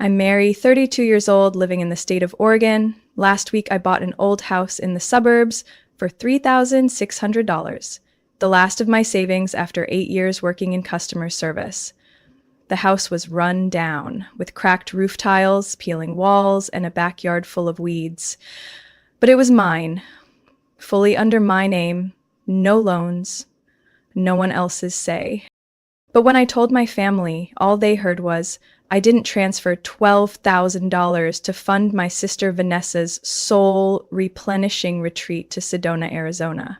I'm Mary, 32 years old, living in the state of Oregon. Last week, I bought an old house in the suburbs for $3,600, the last of my savings after 8 years working in customer service. The house was run down, with cracked roof tiles, peeling walls, and a backyard full of weeds. But it was mine, fully under my name, no loans, no one else's say. But when I told my family, all they heard was, I didn't transfer $12,000 to fund my sister Vanessa's soul replenishing retreat to Sedona, Arizona.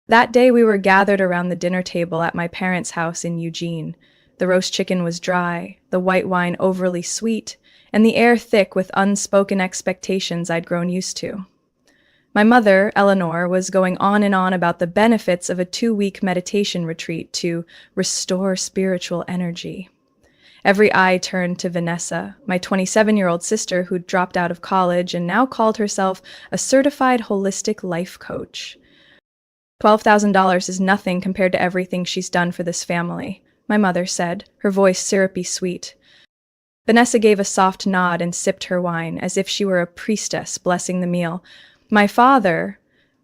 That day we were gathered around the dinner table at my parents' house in Eugene. The roast chicken was dry, the white wine overly sweet, and the air thick with unspoken expectations I'd grown used to. My mother, Eleanor, was going on and on about the benefits of a 2-week meditation retreat to restore spiritual energy. Every eye turned to Vanessa, my 27-year-old sister who'd dropped out of college and now called herself a certified holistic life coach. $12,000 is nothing compared to everything she's done for this family, my mother said, her voice syrupy sweet. Vanessa gave a soft nod and sipped her wine as if she were a priestess blessing the meal. My father,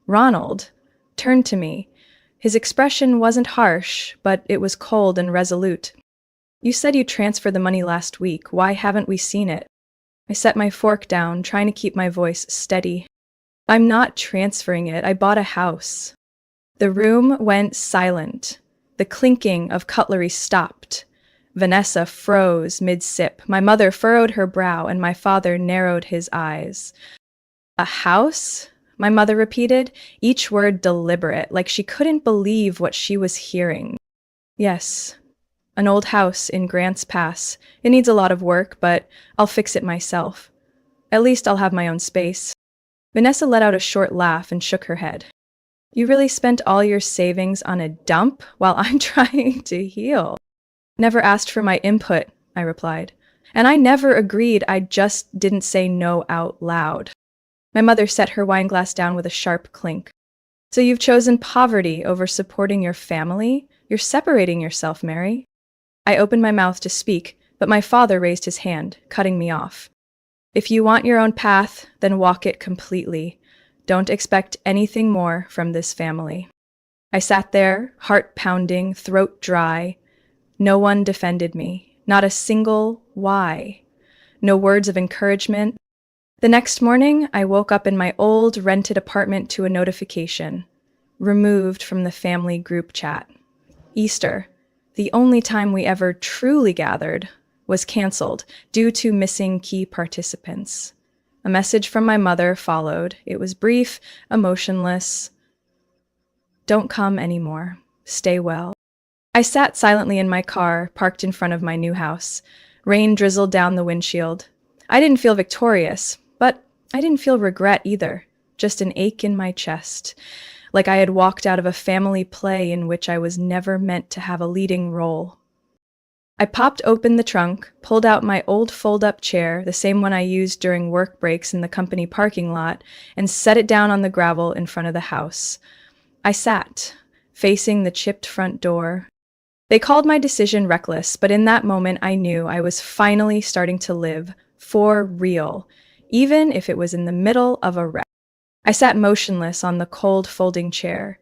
Ronald, turned to me. His expression wasn't harsh, but it was cold and resolute. You said you transferred the money last week. Why haven't we seen it? I set my fork down, trying to keep my voice steady. I'm not transferring it. I bought a house. The room went silent. The clinking of cutlery stopped. Vanessa froze mid-sip. My mother furrowed her brow, and my father narrowed his eyes. A house? My mother repeated, each word deliberate, like she couldn't believe what she was hearing. Yes, an old house in Grants Pass. It needs a lot of work, but I'll fix it myself. At least I'll have my own space. Vanessa let out a short laugh and shook her head. You really spent all your savings on a dump while I'm trying to heal. Never asked for my input, I replied. And I never agreed, I just didn't say no out loud. My mother set her wine glass down with a sharp clink. So you've chosen poverty over supporting your family? You're separating yourself, Mary. I opened my mouth to speak, but my father raised his hand, cutting me off. If you want your own path, then walk it completely. Don't expect anything more from this family. I sat there, heart pounding, throat dry. No one defended me, not a single why. No words of encouragement. The next morning, I woke up in my old rented apartment to a notification. Removed from the family group chat. Easter, the only time we ever truly gathered, was canceled due to missing key participants. A message from my mother followed. It was brief, emotionless. Don't come anymore. Stay well. I sat silently in my car, parked in front of my new house. Rain drizzled down the windshield. I didn't feel victorious, but I didn't feel regret either, just an ache in my chest, like I had walked out of a family play in which I was never meant to have a leading role. I popped open the trunk, pulled out my old fold-up chair, the same one I used during work breaks in the company parking lot, and set it down on the gravel in front of the house. I sat, facing the chipped front door. They called my decision reckless, but in that moment I knew I was finally starting to live, for real, even if it was in the middle of a wreck. I sat motionless on the cold folding chair.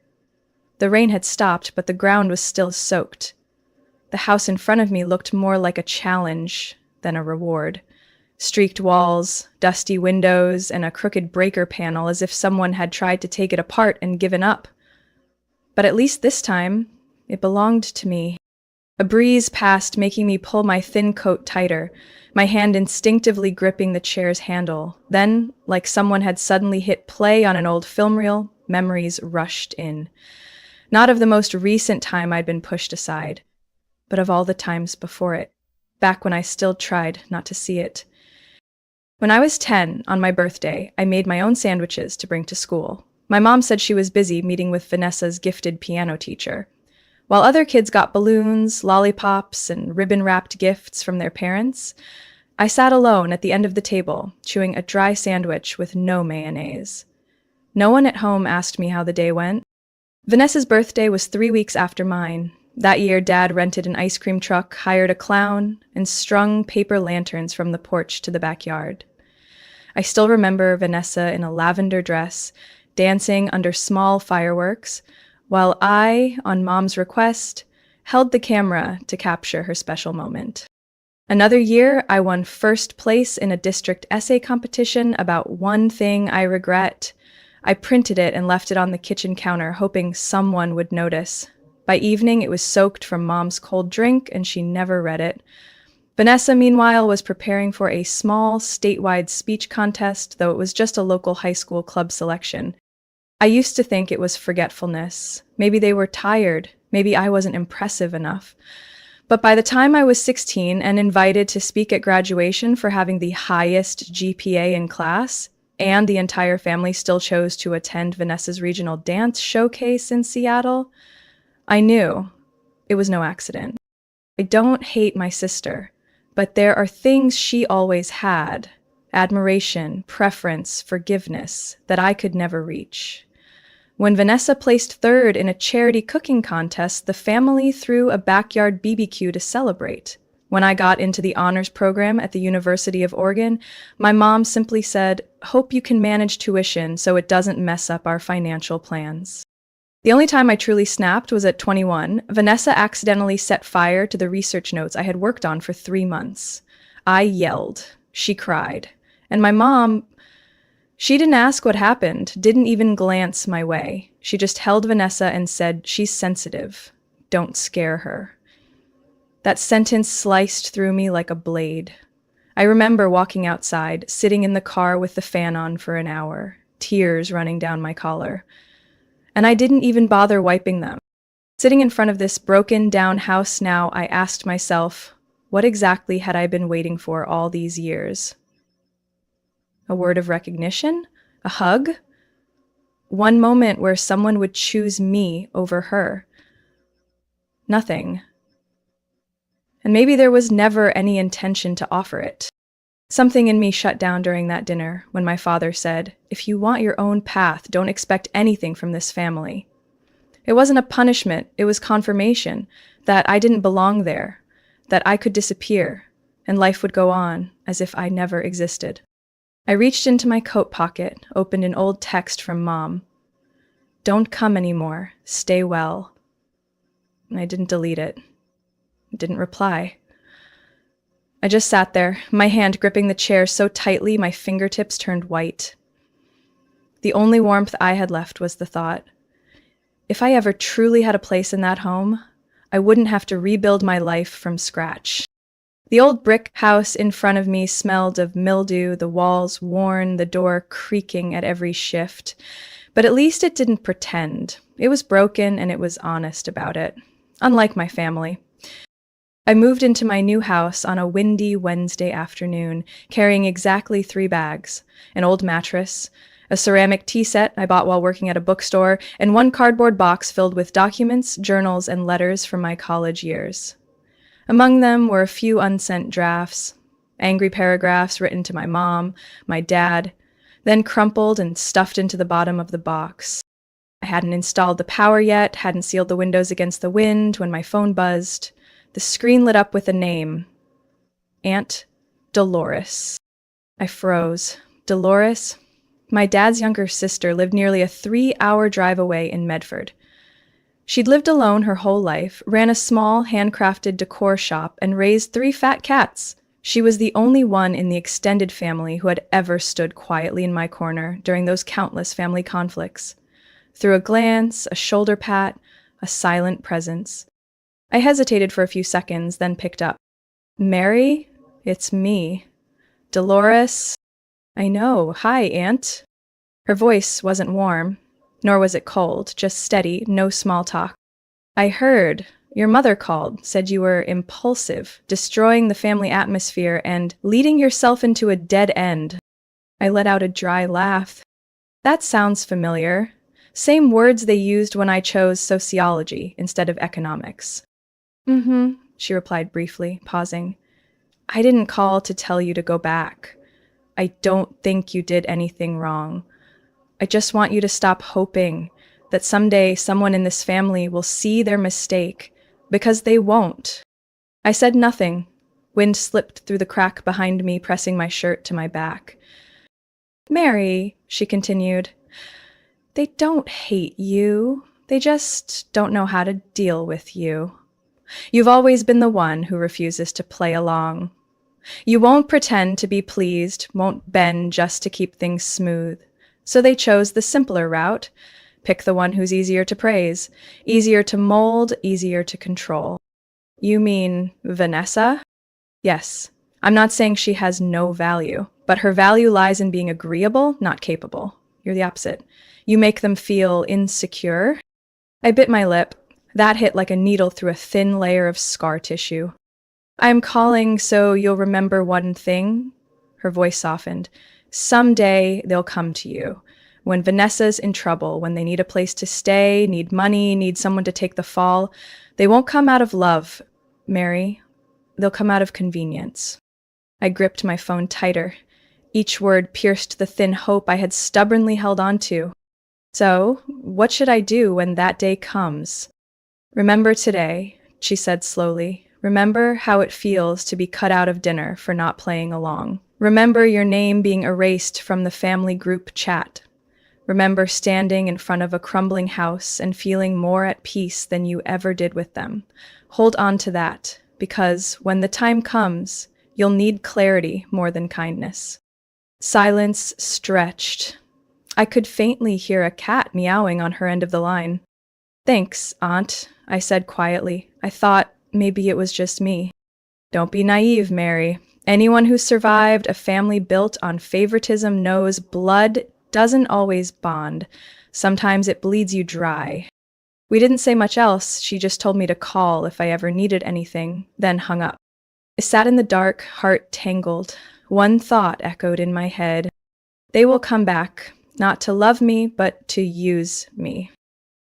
The rain had stopped, but the ground was still soaked. The house in front of me looked more like a challenge than a reward. Streaked walls, dusty windows, and a crooked breaker panel as if someone had tried to take it apart and given up. But at least this time, it belonged to me. A breeze passed, making me pull my thin coat tighter, my hand instinctively gripping the chair's handle. Then, like someone had suddenly hit play on an old film reel, memories rushed in. Not of the most recent time I'd been pushed aside, but of all the times before it, back when I still tried not to see it. When I was 10, on my birthday, I made my own sandwiches to bring to school. My mom said she was busy meeting with Vanessa's gifted piano teacher. While other kids got balloons, lollipops, and ribbon-wrapped gifts from their parents, I sat alone at the end of the table, chewing a dry sandwich with no mayonnaise. No one at home asked me how the day went. Vanessa's birthday was 3 weeks after mine. That year, Dad rented an ice cream truck, hired a clown, and strung paper lanterns from the porch to the backyard. I still remember Vanessa in a lavender dress, dancing under small fireworks, while I, on Mom's request, held the camera to capture her special moment. Another year, I won first place in a district essay competition about one thing I regret. I printed it and left it on the kitchen counter, hoping someone would notice. By evening, it was soaked from Mom's cold drink, and she never read it. Vanessa, meanwhile, was preparing for a small, statewide speech contest, though it was just a local high school club selection. I used to think it was forgetfulness. Maybe they were tired. Maybe I wasn't impressive enough. But by the time I was 16 and invited to speak at graduation for having the highest GPA in class, and the entire family still chose to attend Vanessa's regional dance showcase in Seattle, I knew it was no accident. I don't hate my sister, but there are things she always had: admiration, preference, forgiveness, that I could never reach. When Vanessa placed third in a charity cooking contest, the family threw a backyard BBQ to celebrate. When I got into the honors program at the University of Oregon, my mom simply said, "Hope you can manage tuition so it doesn't mess up our financial plans." The only time I truly snapped was at 21. Vanessa accidentally set fire to the research notes I had worked on for 3 months. I yelled. She cried. And my mom, she didn't ask what happened, didn't even glance my way. She just held Vanessa and said, "She's sensitive. Don't scare her." That sentence sliced through me like a blade. I remember walking outside, sitting in the car with the fan on for an hour, tears running down my collar. And I didn't even bother wiping them. Sitting in front of this broken down house now, I asked myself, what exactly had I been waiting for all these years? A word of recognition? A hug? One moment where someone would choose me over her? Nothing. And maybe there was never any intention to offer it. Something in me shut down during that dinner when my father said, "If you want your own path, don't expect anything from this family." It wasn't a punishment, it was confirmation that I didn't belong there, that I could disappear, and life would go on as if I never existed. I reached into my coat pocket, opened an old text from Mom. "Don't come anymore, stay well." And I didn't delete it. I didn't reply. I just sat there, my hand gripping the chair so tightly my fingertips turned white. The only warmth I had left was the thought, if I ever truly had a place in that home, I wouldn't have to rebuild my life from scratch. The old brick house in front of me smelled of mildew, the walls worn, the door creaking at every shift. But at least it didn't pretend. It was broken and it was honest about it, unlike my family. I moved into my new house on a windy Wednesday afternoon, carrying exactly 3 bags: an old mattress, a ceramic tea set I bought while working at a bookstore, and 1 cardboard box filled with documents, journals, and letters from my college years. Among them were a few unsent drafts, angry paragraphs written to my mom, my dad, then crumpled and stuffed into the bottom of the box. I hadn't installed the power yet, hadn't sealed the windows against the wind when my phone buzzed. The screen lit up with a name. Aunt Dolores. I froze. Dolores? My dad's younger sister lived nearly a 3-hour drive away in Medford. She'd lived alone her whole life, ran a small, handcrafted decor shop, and raised 3 fat cats. She was the only one in the extended family who had ever stood quietly in my corner during those countless family conflicts. Through a glance, a shoulder pat, a silent presence. I hesitated for a few seconds, then picked up. "Mary? It's me. Dolores?" "I know. Hi, Aunt." Her voice wasn't warm, nor was it cold, just steady, no small talk. "I heard. Your mother called, said you were impulsive, destroying the family atmosphere and leading yourself into a dead end." I let out a dry laugh. "That sounds familiar. Same words they used when I chose sociology instead of economics." "Mm-hmm," she replied briefly, pausing. "I didn't call to tell you to go back. I don't think you did anything wrong. I just want you to stop hoping that someday someone in this family will see their mistake, Because they won't. I said nothing. Wind slipped through the crack behind me, pressing my shirt to my back. Mary, she continued, they don't hate you. They just don't know how to deal with you. You've always been the one who refuses to play along. You won't pretend to be pleased, won't bend just to keep things smooth. So they chose the simpler route. Pick the one who's easier to praise, easier to mold, easier to control. You mean Vanessa? Yes. I'm not saying she has no value, but her value lies in being agreeable, not capable. You're the opposite. You make them feel insecure. I bit my lip. That hit like a needle through a thin layer of scar tissue. I'm calling so you'll remember one thing. Her voice softened. Someday they'll come to you. When Vanessa's in trouble, when they need a place to stay, need money, need someone to take the fall, they won't come out of love, Mary. They'll come out of convenience. I gripped my phone tighter. Each word pierced the thin hope I had stubbornly held on to. So, what should I do when that day comes? Remember today, she said slowly. Remember how it feels to be cut out of dinner for not playing along. Remember your name being erased from the family group chat. Remember standing in front of a crumbling house and feeling more at peace than you ever did with them. Hold on to that, because when the time comes, you'll need clarity more than kindness. Silence stretched. I could faintly hear a cat meowing on her end of the line. Thanks, Aunt, I said quietly. I thought maybe it was just me. Don't be naive, Mary. Anyone who survived a family built on favoritism knows blood doesn't always bond. Sometimes it bleeds you dry. We didn't say much else. She just told me to call if I ever needed anything, then hung up. I sat in the dark, heart tangled. One thought echoed in my head. They will come back, not to love me, but to use me.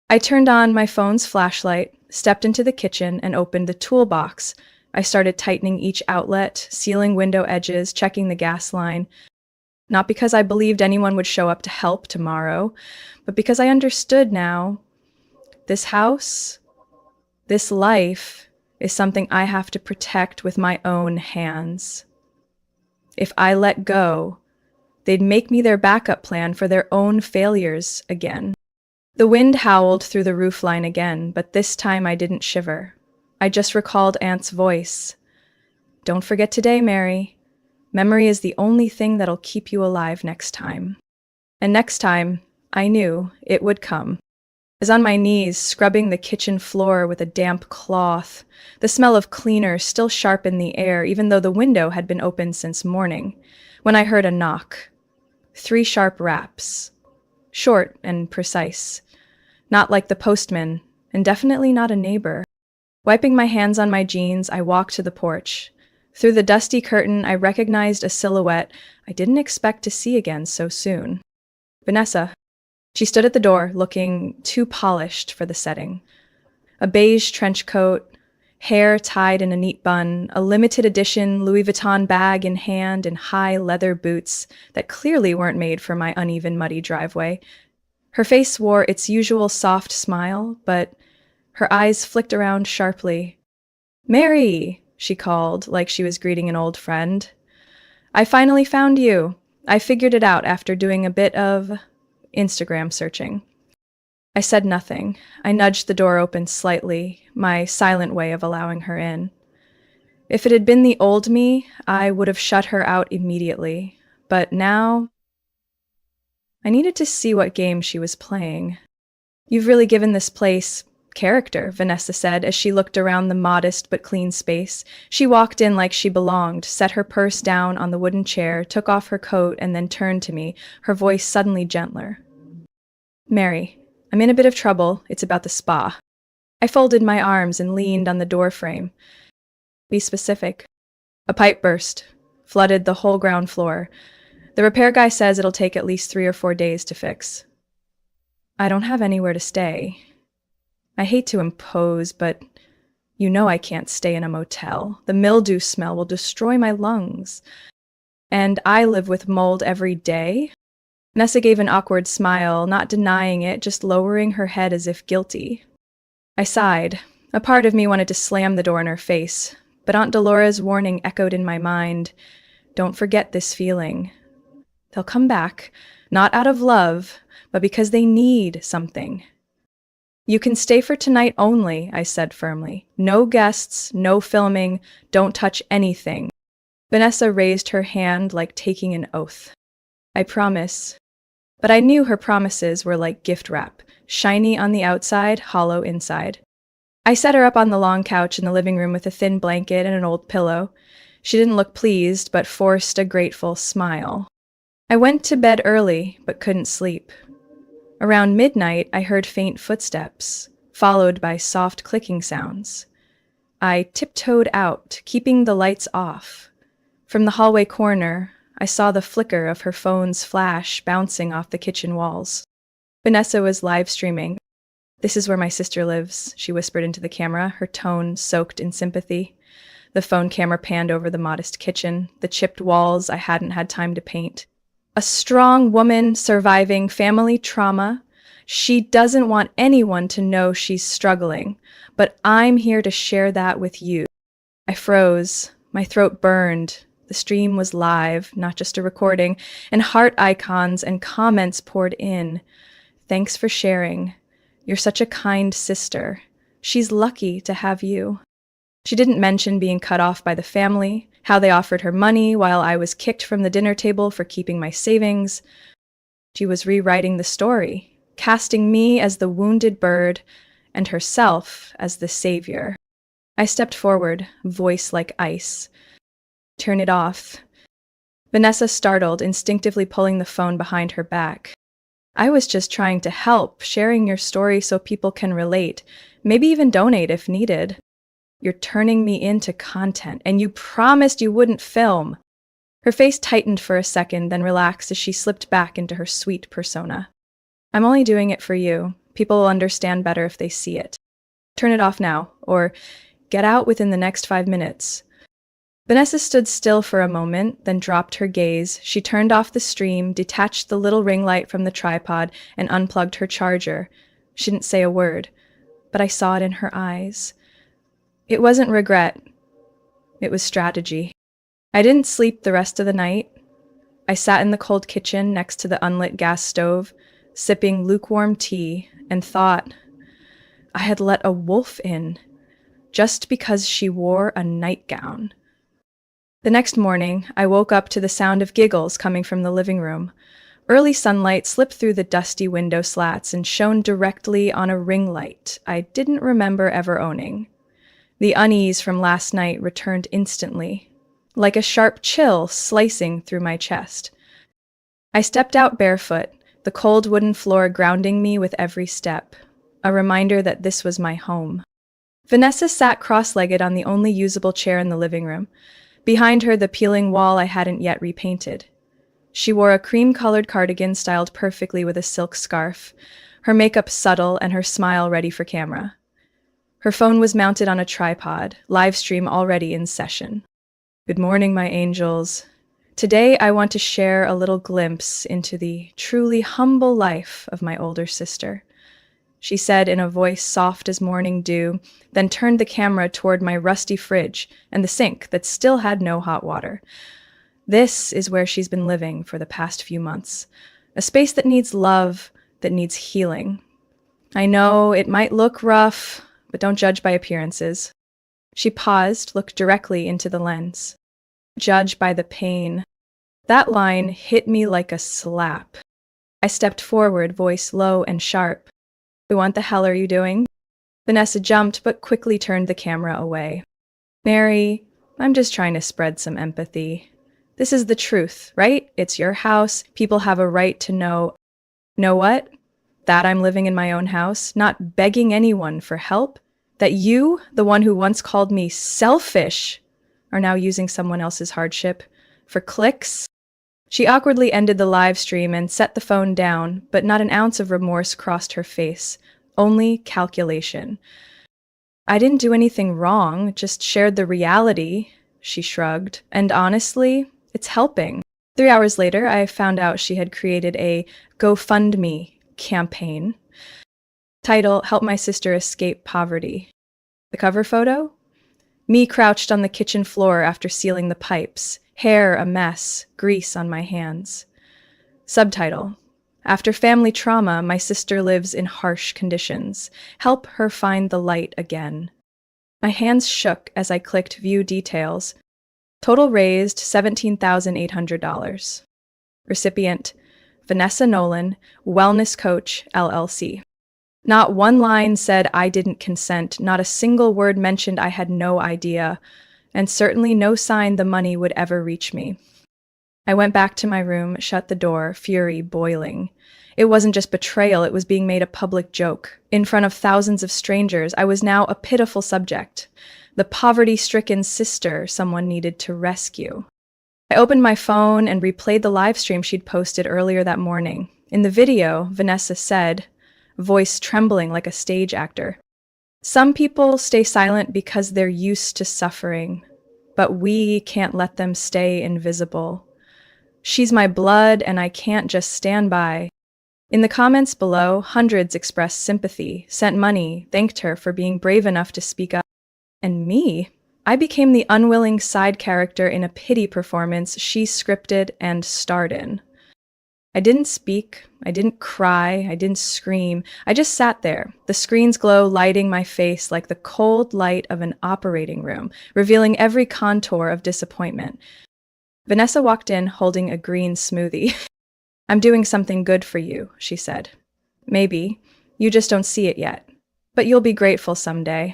I turned on my phone's flashlight, stepped into the kitchen, and opened the toolbox. I started tightening each outlet, sealing window edges, checking the gas line. Not because I believed anyone would show up to help tomorrow, but because I understood now. This house, this life, is something I have to protect with my own hands. If I let go, they'd make me their backup plan for their own failures again. The wind howled through the roofline again, but this time I didn't shiver. I just recalled Aunt's voice. Don't forget today, Mary. Memory is the only thing that'll keep you alive next time. And next time, I knew it would come. I was on my knees, scrubbing the kitchen floor with a damp cloth. The smell of cleaner still sharp in the air, even though the window had been open since morning, when I heard a knock. 3 sharp raps. Short and precise. Not like the postman, and definitely not a neighbor. Wiping my hands on my jeans, I walked to the porch. Through the dusty curtain, I recognized a silhouette I didn't expect to see again so soon. Vanessa. She stood at the door, looking too polished for the setting. A beige trench coat, hair tied in a neat bun, a limited edition Louis Vuitton bag in hand, and high leather boots that clearly weren't made for my uneven, muddy driveway. Her face wore its usual soft smile, but her eyes flicked around sharply. "Mary!" she called, like she was greeting an old friend. "I finally found you. I figured it out after doing a bit of Instagram searching." I said nothing. I nudged the door open slightly, my silent way of allowing her in. If it had been the old me, I would have shut her out immediately. But now, I needed to see what game she was playing. "You've really given this place character," Vanessa said as she looked around the modest but clean space. She walked in like she belonged, set her purse down on the wooden chair, took off her coat, and then turned to me, her voice suddenly gentler. "Mary, I'm in a bit of trouble. It's about the spa." I folded my arms and leaned on the doorframe. "Be specific." A pipe burst, flooded the whole ground floor. The repair guy says it'll take at least 3 or 4 days to fix. I don't have anywhere to stay. I hate to impose, but you know I can't stay in a motel. The mildew smell will destroy my lungs. And I live with mold every day. Nessa gave an awkward smile, not denying it, just lowering her head as if guilty. I sighed. A part of me wanted to slam the door in her face, but Aunt Dolores' warning echoed in my mind. Don't forget this feeling. They'll come back, not out of love, but because they need something. You can stay for tonight only, I said firmly. No guests, no filming, don't touch anything. Vanessa raised her hand like taking an oath. I promise. But I knew her promises were like gift wrap, shiny on the outside, hollow inside. I set her up on the long couch in the living room with a thin blanket and an old pillow. She didn't look pleased, but forced a grateful smile. I went to bed early, but couldn't sleep. Around midnight, I heard faint footsteps, followed by soft clicking sounds. I tiptoed out, keeping the lights off. From the hallway corner, I saw the flicker of her phone's flash bouncing off the kitchen walls. Vanessa was live streaming. This is where my sister lives, she whispered into the camera, her tone soaked in sympathy. The phone camera panned over the modest kitchen, the chipped walls I hadn't had time to paint. A strong woman surviving family trauma. She doesn't want anyone to know she's struggling, but I'm here to share that with you. I froze. My throat burned. The stream was live, not just a recording, and heart icons and comments poured in. Thanks for sharing. You're such a kind sister. She's lucky to have you. She didn't mention being cut off by the family, how they offered her money while I was kicked from the dinner table for keeping my savings. She was rewriting the story, casting me as the wounded bird and herself as the savior. I stepped forward, voice like ice. Turn it off. Vanessa startled, instinctively pulling the phone behind her back. I was just trying to help, sharing your story so people can relate, maybe even donate if needed. You're turning me into content, and you promised you wouldn't film. Her face tightened for a second, then relaxed as she slipped back into her sweet persona. I'm only doing it for you. People will understand better if they see it. Turn it off now, or get out within the next 5 minutes. Vanessa stood still for a moment, then dropped her gaze. She turned off the stream, detached the little ring light from the tripod, and unplugged her charger. She didn't say a word, but I saw it in her eyes. It wasn't regret. It was strategy. I didn't sleep the rest of the night. I sat in the cold kitchen next to the unlit gas stove, sipping lukewarm tea, and thought I had let a wolf in just because she wore a nightgown. The next morning, I woke up to the sound of giggles coming from the living room. Early sunlight slipped through the dusty window slats and shone directly on a ring light I didn't remember ever owning. The unease from last night returned instantly, like a sharp chill slicing through my chest. I stepped out barefoot, the cold wooden floor grounding me with every step, a reminder that this was my home. Vanessa sat cross-legged on the only usable chair in the living room. Behind her, the peeling wall I hadn't yet repainted. She wore a cream-colored cardigan styled perfectly with a silk scarf, her makeup subtle and her smile ready for camera. Her phone was mounted on a tripod, live stream already in session. Good morning, my angels. Today I want to share a little glimpse into the truly humble life of my older sister. She said in a voice soft as morning dew, then turned the camera toward my rusty fridge and the sink that still had no hot water. This is where she's been living for the past few months, a space that needs love, that needs healing. I know it might look rough, but don't judge by appearances. She paused, looked directly into the lens. Judge by the pain. That line hit me like a slap. I stepped forward, voice low and sharp. What the hell are you doing? Vanessa jumped, but quickly turned the camera away. Mary, I'm just trying to spread some empathy. This is the truth, right? It's your house. People have a right to know. Know what? That I'm living in my own house, not begging anyone for help. That you, the one who once called me selfish, are now using someone else's hardship for clicks. She awkwardly ended the live stream and set the phone down, but not an ounce of remorse crossed her face, only calculation. I didn't do anything wrong, just shared the reality, she shrugged, and honestly, it's helping. 3 hours later, I found out she had created a GoFundMe campaign. Title, Help My Sister Escape Poverty. The cover photo? Me crouched on the kitchen floor after sealing the pipes, hair a mess, grease on my hands. Subtitle: After family trauma, my sister lives in harsh conditions. Help her find the light again. My hands shook as I clicked View Details. Total raised $17,800. Recipient: Vanessa Nolan, Wellness Coach, LLC. Not one line said I didn't consent, not a single word mentioned I had no idea, and certainly no sign the money would ever reach me. I went back to my room, shut the door, fury boiling. It wasn't just betrayal, it was being made a public joke. In front of thousands of strangers, I was now a pitiful subject, the poverty-stricken sister someone needed to rescue. I opened my phone and replayed the live stream she'd posted earlier that morning. In the video, Vanessa said, voice trembling like a stage actor, "Some people stay silent because they're used to suffering, but we can't let them stay invisible. She's my blood and I can't just stand by." In the comments below, hundreds expressed sympathy, sent money, thanked her for being brave enough to speak up. And me? I became the unwilling side character in a pity performance she scripted and starred in. I didn't speak, I didn't cry, I didn't scream. I just sat there, the screen's glow lighting my face like the cold light of an operating room, revealing every contour of disappointment. Vanessa walked in holding a green smoothie. "I'm doing something good for you," she said. "Maybe. You just don't see it yet. But you'll be grateful someday."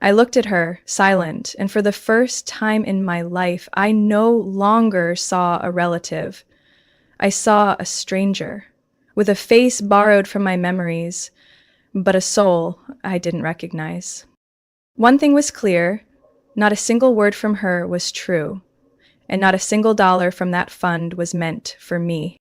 I looked at her, silent, and for the first time in my life, I no longer saw a relative. I saw a stranger, with a face borrowed from my memories, but a soul I didn't recognize. One thing was clear: not a single word from her was true, and not a single dollar from that fund was meant for me.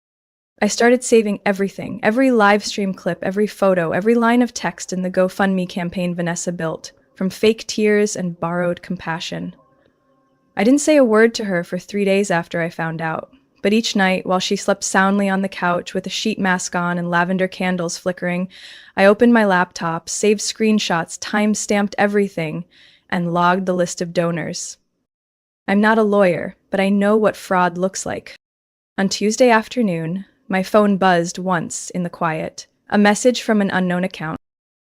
I started saving everything, every live stream clip, every photo, every line of text in the GoFundMe campaign Vanessa built, from fake tears and borrowed compassion. I didn't say a word to her for 3 days after I found out, but each night, while she slept soundly on the couch with a sheet mask on and lavender candles flickering, I opened my laptop, saved screenshots, time-stamped everything, and logged the list of donors. I'm not a lawyer, but I know what fraud looks like. On Tuesday afternoon, my phone buzzed once in the quiet, a message from an unknown account.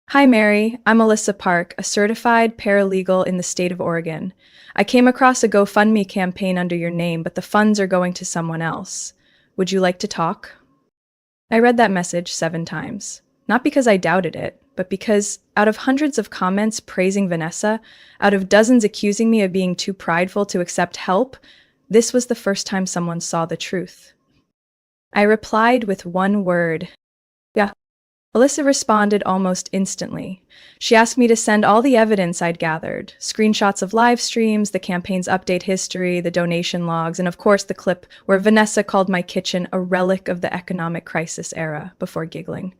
"Hi Mary, I'm Alyssa Park, a certified paralegal in the state of Oregon. I came across a GoFundMe campaign under your name, but the funds are going to someone else. Would you like to talk?" I read that message 7 times, not because I doubted it, but because out of hundreds of comments praising Vanessa, out of dozens accusing me of being too prideful to accept help, this was the first time someone saw the truth. I replied with one word: "Yeah." Alyssa responded almost instantly. She asked me to send all the evidence I'd gathered, screenshots of live streams, the campaign's update history, the donation logs, and of course the clip where Vanessa called my kitchen a relic of the economic crisis era, before giggling.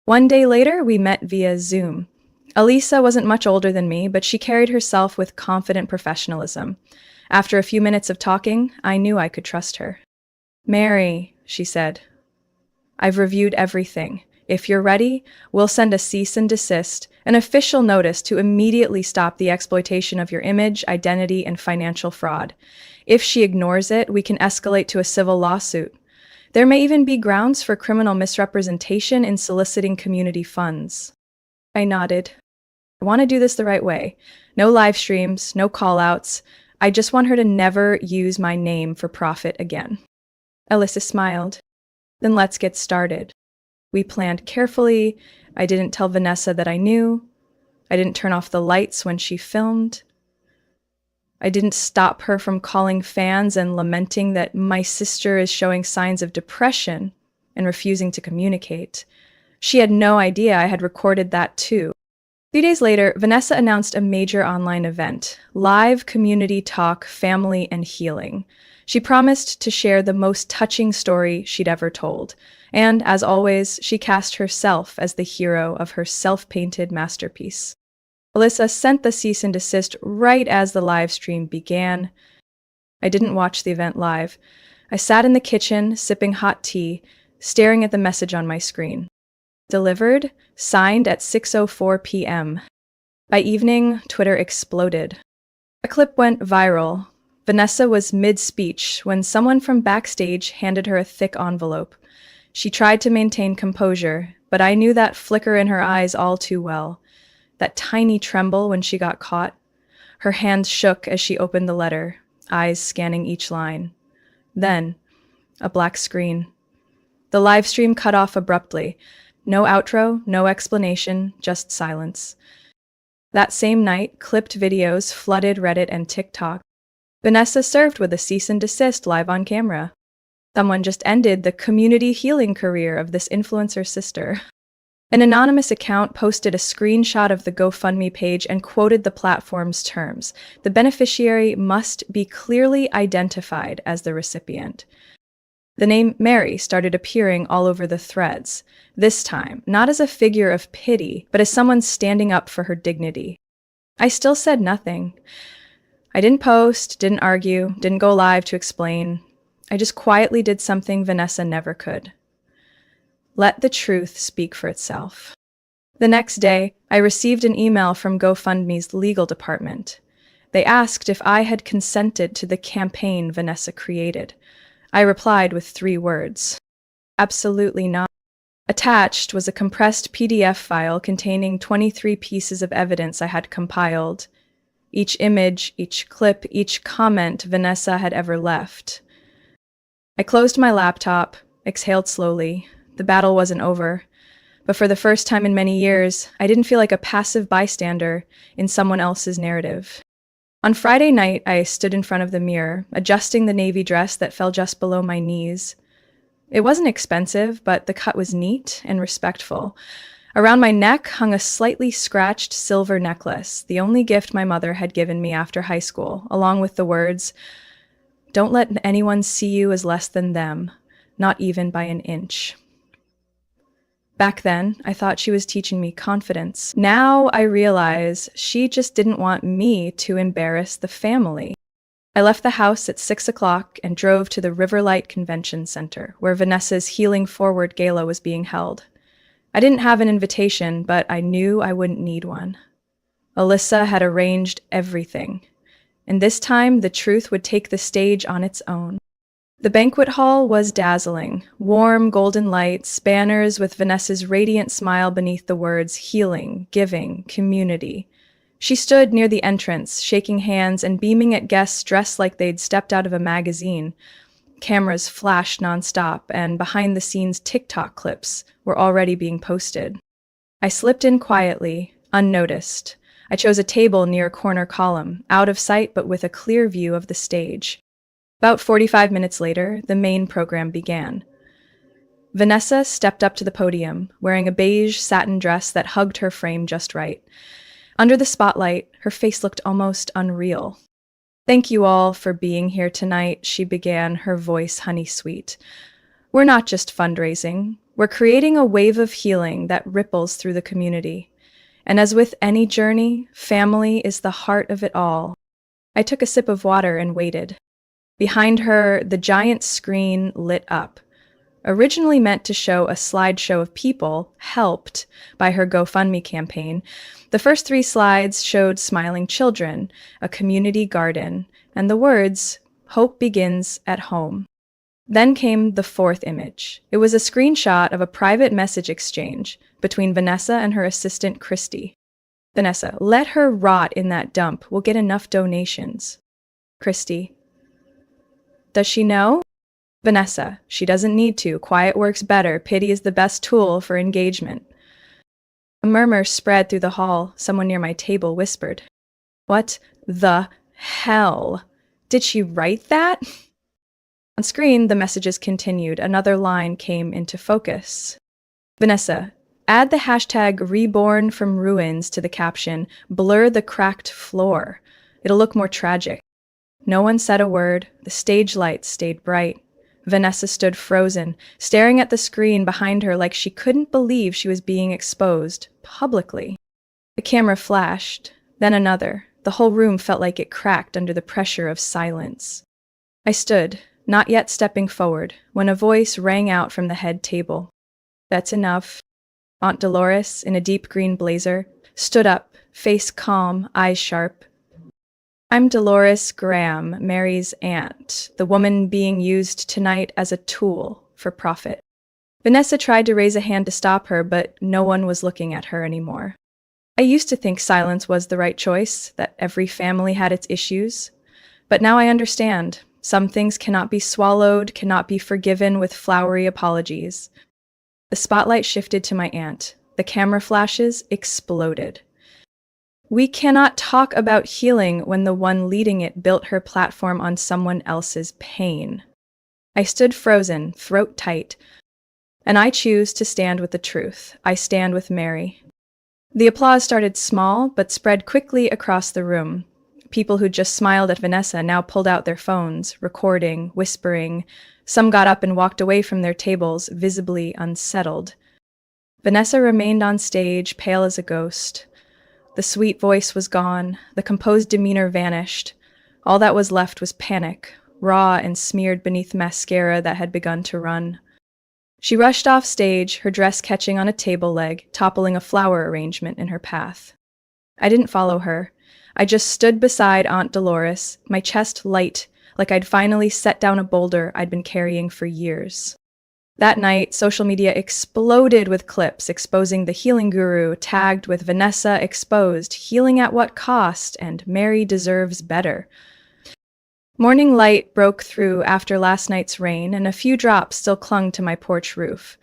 1 day later, we met via Zoom. Alyssa wasn't much older than me, but she carried herself with confident professionalism. After a few minutes of talking, I knew I could trust her. "Mary," she said, "I've reviewed everything. If you're ready, we'll send a cease and desist, an official notice to immediately stop the exploitation of your image, identity, and financial fraud. If she ignores it, we can escalate to a civil lawsuit. There may even be grounds for criminal misrepresentation in soliciting community funds." I nodded. I want to do this the right way. No live streams, no call-outs. I just want her to never use my name for profit again. Alyssa smiled. "Then let's get started." We planned carefully. I didn't tell Vanessa that I knew. I didn't turn off the lights when she filmed. I didn't stop her from calling fans and lamenting that my sister is showing signs of depression and refusing to communicate. She had no idea I had recorded that too. 3 days later, Vanessa announced a major online event, Live Community Talk, Family and Healing. She promised to share the most touching story she'd ever told. And, as always, she cast herself as the hero of her self-painted masterpiece. Alyssa sent the cease and desist right as the live stream began. I didn't watch the event live. I sat in the kitchen, sipping hot tea, staring at the message on my screen. Delivered, signed at 6:04 p.m. By evening, Twitter exploded. A clip went viral. Vanessa was mid-speech when someone from backstage handed her a thick envelope. She tried to maintain composure, but I knew that flicker in her eyes all too well. That tiny tremble when she got caught. Her hands shook as she opened the letter, eyes scanning each line. Then, a black screen. The live stream cut off abruptly. No outro, no explanation, just silence. That same night, clipped videos flooded Reddit and TikTok. Vanessa served with a cease and desist live on camera. Someone just ended the community healing career of this influencer sister. An anonymous account posted a screenshot of the GoFundMe page and quoted the platform's terms. The beneficiary must be clearly identified as the recipient. The name Mary started appearing all over the threads, this time not as a figure of pity, but as someone standing up for her dignity. I still said nothing. I didn't post, didn't argue, didn't go live to explain. I just quietly did something Vanessa never could. Let the truth speak for itself. The next day, I received an email from GoFundMe's legal department. They asked if I had consented to the campaign Vanessa created. I replied with 3 words. Absolutely not. Attached was a compressed PDF file containing 23 pieces of evidence I had compiled. Each image, each clip, each comment Vanessa had ever left. I closed my laptop, exhaled slowly. The battle wasn't over. But for the first time in many years, I didn't feel like a passive bystander in someone else's narrative. On Friday night, I stood in front of the mirror, adjusting the navy dress that fell just below my knees. It wasn't expensive, but the cut was neat and respectful. Around my neck hung a slightly scratched silver necklace, the only gift my mother had given me after high school, along with the words, "Don't let anyone see you as less than them, not even by an inch." Back then, I thought she was teaching me confidence. Now I realize she just didn't want me to embarrass the family. I left the house at 6 o'clock and drove to the Riverlight Convention Center, where Vanessa's Healing Forward Gala was being held. I didn't have an invitation, but I knew I wouldn't need one. Alyssa had arranged everything, and this time the truth would take the stage on its own. The banquet hall was dazzling. Warm, golden lights, banners with Vanessa's radiant smile beneath the words healing, giving, community. She stood near the entrance, shaking hands and beaming at guests dressed like they'd stepped out of a magazine. Cameras flashed nonstop, and behind-the-scenes TikTok clips were already being posted. I slipped in quietly, unnoticed. I chose a table near a corner column, out of sight but with a clear view of the stage. About 45 minutes later, the main program began. Vanessa stepped up to the podium, wearing a beige satin dress that hugged her frame just right. Under the spotlight, her face looked almost unreal. "Thank you all for being here tonight," she began, her voice honey-sweet. "We're not just fundraising. We're creating a wave of healing that ripples through the community. And as with any journey, family is the heart of it all." I took a sip of water and waited. Behind her, the giant screen lit up. Originally meant to show a slideshow of people helped by her GoFundMe campaign, the first 3 slides showed smiling children, a community garden, and the words, "Hope begins at home." Then came the 4th image. It was a screenshot of a private message exchange between Vanessa and her assistant, Christy. "Vanessa, let her rot in that dump. We'll get enough donations." Christy, "Does she know?" Vanessa, "She doesn't need to. Quiet works better. Pity is the best tool for engagement." A murmur spread through the hall. Someone near my table whispered, "What the hell? Did she write that?" On screen, the messages continued. Another line came into focus. "Vanessa, add the hashtag reborn from ruins to the caption. Blur the cracked floor. It'll look more tragic." No one said a word. The stage lights stayed bright. Vanessa stood frozen, staring at the screen behind her like she couldn't believe she was being exposed, publicly. The camera flashed, then another. The whole room felt like it cracked under the pressure of silence. I stood, not yet stepping forward, when a voice rang out from the head table. "That's enough." Aunt Dolores, in a deep green blazer, stood up, face calm, eyes sharp. I'm Dolores Graham, Mary's aunt, the woman being used tonight as a tool for profit. Vanessa tried to raise a hand to stop her, but no one was looking at her anymore. I used to think silence was the right choice, that every family had its issues. But now I understand. Some things cannot be swallowed, cannot be forgiven with flowery apologies. The spotlight shifted to my aunt. The camera flashes exploded. We cannot talk about healing when the one leading it built her platform on someone else's pain. I stood frozen, throat tight, and I choose to stand with the truth. I stand with Mary. The applause started small, but spread quickly across the room. People who just smiled at Vanessa now pulled out their phones, recording, whispering. Some got up and walked away from their tables, visibly unsettled. Vanessa remained on stage, pale as a ghost. The sweet voice was gone. The composed demeanor vanished. All that was left was panic, raw and smeared beneath mascara that had begun to run. She rushed off stage, her dress catching on a table leg, toppling a flower arrangement in her path. I didn't follow her. I just stood beside Aunt Dolores, my chest light, like I'd finally set down a boulder I'd been carrying for years. That night, social media exploded with clips exposing the healing guru, tagged with Vanessa exposed, healing at what cost, and Mary deserves better. Morning light broke through after last night's rain, and a few drops still clung to my porch roof.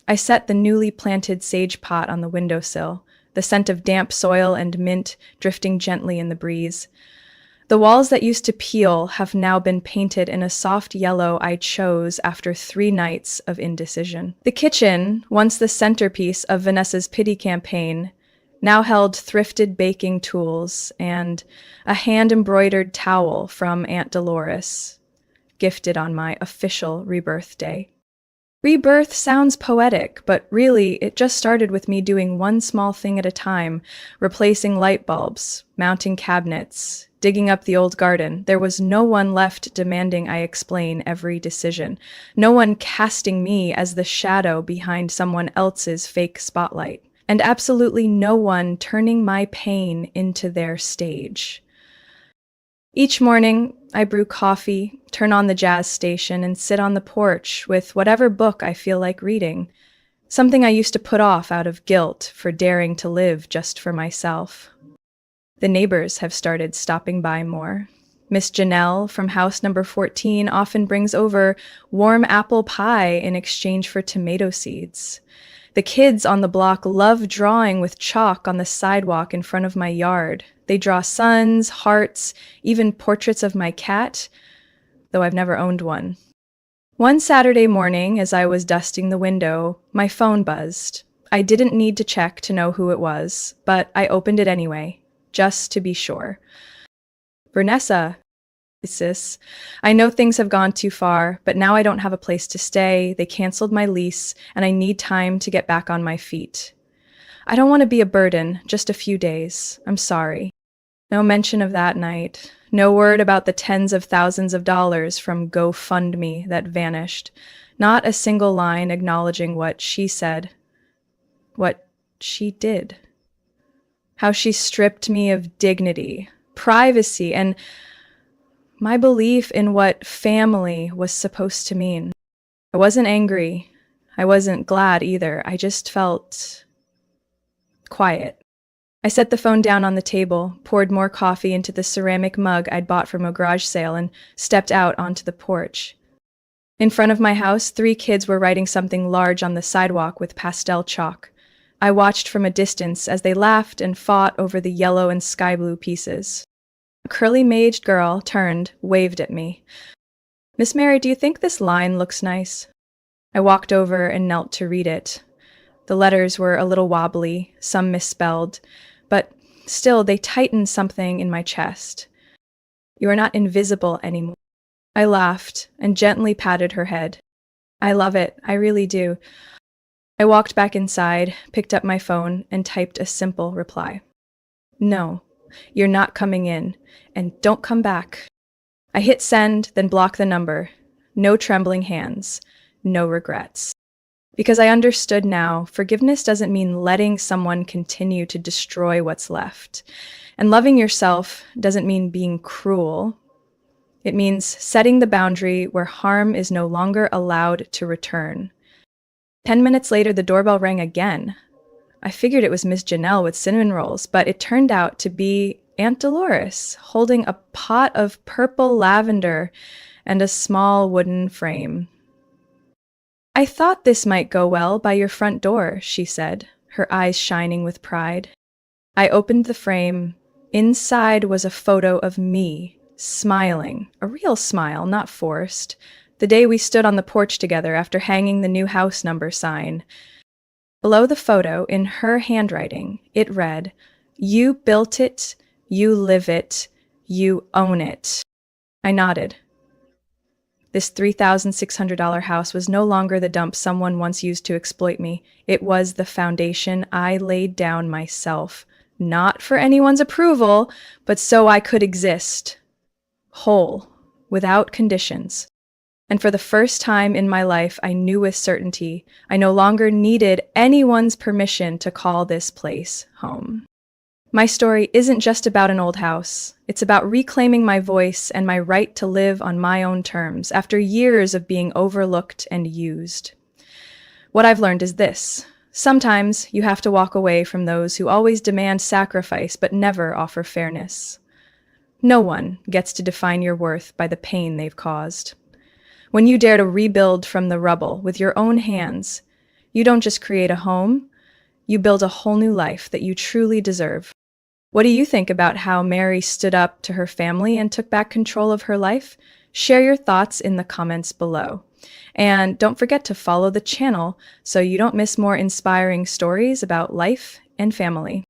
I set the newly planted sage pot on the windowsill, the scent of damp soil and mint drifting gently in the breeze. The walls that used to peel have now been painted in a soft yellow I chose after 3 nights of indecision. The kitchen, once the centerpiece of Vanessa's pity campaign, now held thrifted baking tools and a hand-embroidered towel from Aunt Dolores, gifted on my official rebirth day. Rebirth sounds poetic, but really it just started with me doing one small thing at a time, replacing light bulbs, mounting cabinets, digging up the old garden. There was no one left demanding I explain every decision, no one casting me as the shadow behind someone else's fake spotlight, and absolutely no one turning my pain into their stage. Each morning, I brew coffee, turn on the jazz station, and sit on the porch with whatever book I feel like reading, something I used to put off out of guilt for daring to live just for myself. The neighbors have started stopping by more. Miss Janelle from house number 14 often brings over warm apple pie in exchange for tomato seeds. The kids on the block love drawing with chalk on the sidewalk in front of my yard. They draw suns, hearts, even portraits of my cat, though I've never owned one. One Saturday morning, as I was dusting the window, my phone buzzed. I didn't need to check to know who it was, but I opened it anyway, just to be sure. Vanessa, sis, I know things have gone too far, but now I don't have a place to stay. They canceled my lease, and I need time to get back on my feet. I don't want to be a burden, just a few days. I'm sorry. No mention of that night. No word about the tens of thousands of dollars from GoFundMe that vanished. Not a single line acknowledging what she said, what she did. How she stripped me of dignity, privacy, and my belief in what family was supposed to mean. I wasn't angry. I wasn't glad either. I just felt quiet. I set the phone down on the table, poured more coffee into the ceramic mug I'd bought from a garage sale, and stepped out onto the porch. In front of my house, 3 kids were writing something large on the sidewalk with pastel chalk. I watched from a distance as they laughed and fought over the yellow and sky blue pieces. A curly-maged girl turned, waved at me. "Miss Mary, do you think this line looks nice?" I walked over and knelt to read it. The letters were a little wobbly, some misspelled, but still they tightened something in my chest. "You are not invisible anymore." I laughed and gently patted her head. "I love it, I really do." I walked back inside, picked up my phone, and typed a simple reply. "No, you're not coming in, and don't come back." I hit send, then block the number. No trembling hands, no regrets. Because I understood now, forgiveness doesn't mean letting someone continue to destroy what's left. And loving yourself doesn't mean being cruel. It means setting the boundary where harm is no longer allowed to return. 10 minutes later, the doorbell rang again. I figured it was Miss Janelle with cinnamon rolls, but it turned out to be Aunt Dolores holding a pot of purple lavender and a small wooden frame. "I thought this might go well by your front door," she said, her eyes shining with pride. I opened the frame. Inside was a photo of me, smiling, a real smile, not forced, the day we stood on the porch together after hanging the new house number sign. Below the photo, in her handwriting, it read, "You built it, you live it, you own it." I nodded. This $3,600 house was no longer the dump someone once used to exploit me. It was the foundation I laid down myself, not for anyone's approval, but so I could exist, whole, without conditions. And for the first time in my life, I knew with certainty I no longer needed anyone's permission to call this place home. My story isn't just about an old house. It's about reclaiming my voice and my right to live on my own terms after years of being overlooked and used. What I've learned is this: sometimes you have to walk away from those who always demand sacrifice but never offer fairness. No one gets to define your worth by the pain they've caused. When you dare to rebuild from the rubble with your own hands, you don't just create a home, you build a whole new life that you truly deserve. What do you think about how Mary stood up to her family and took back control of her life? Share your thoughts in the comments below. And don't forget to follow the channel so you don't miss more inspiring stories about life and family.